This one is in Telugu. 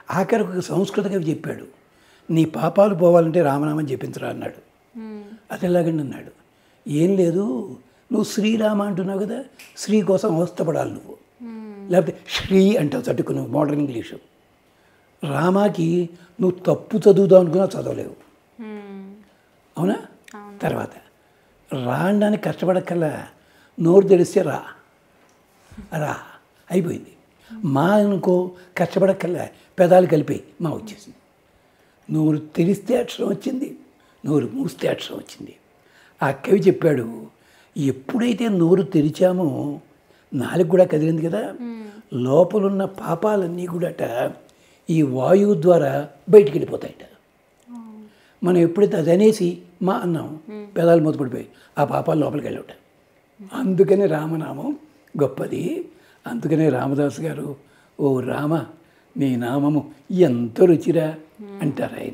ఆఖరికి ఒక సంస్కృత కవి చెప్పాడు, నీ పాపాలు పోవాలంటే రామనామం జపించరా అన్నాడు. అది ఎలాగండి అన్నాడు. ఏం లేదు, నువ్వు శ్రీరామ అంటున్నావు కదా, శ్రీ కోసం అవస్థపడాలి నువ్వు, లేకపోతే శ్రీ అంటావు చట్టుకు నువ్వు మోడర్న్ ఇంగ్లీషు. రామాకి నువ్వు తప్పు చదువుదావు అనుకున్నా చదవలేవు, అవునా? తర్వాత రా అనడానికి కష్టపడక్కల్లా, నోరు తెరిస్తే రా రా అయిపోయింది. మా అనుకో కష్టపడక్కల్లా, పెదాలు కలిపి మా వచ్చేసింది. నోరు తెరిస్తే అక్షరం వచ్చింది, నోరు మూస్తే అక్షరం వచ్చింది. ఆ కవి చెప్పాడు, ఎప్పుడైతే నోరు తెరిచామో నాలుగు కూడా కదిలింది కదా, లోపలున్న పాపాలన్నీ కూడాట ఈ వాయువు ద్వారా బయటికి వెళ్ళిపోతాయట. మనం ఎప్పుడైతే అది అనేసి మా అన్నాం, పెదాలు మూతపడిపోయి ఆ పాపాలు లోపలికి వెళ్ళట. అందుకని రామనామం గొప్పది. అందుకనే రామదాసు గారు, ఓ రామ నీ నామము ఎంత రుచిరా అంటారు ఆయన.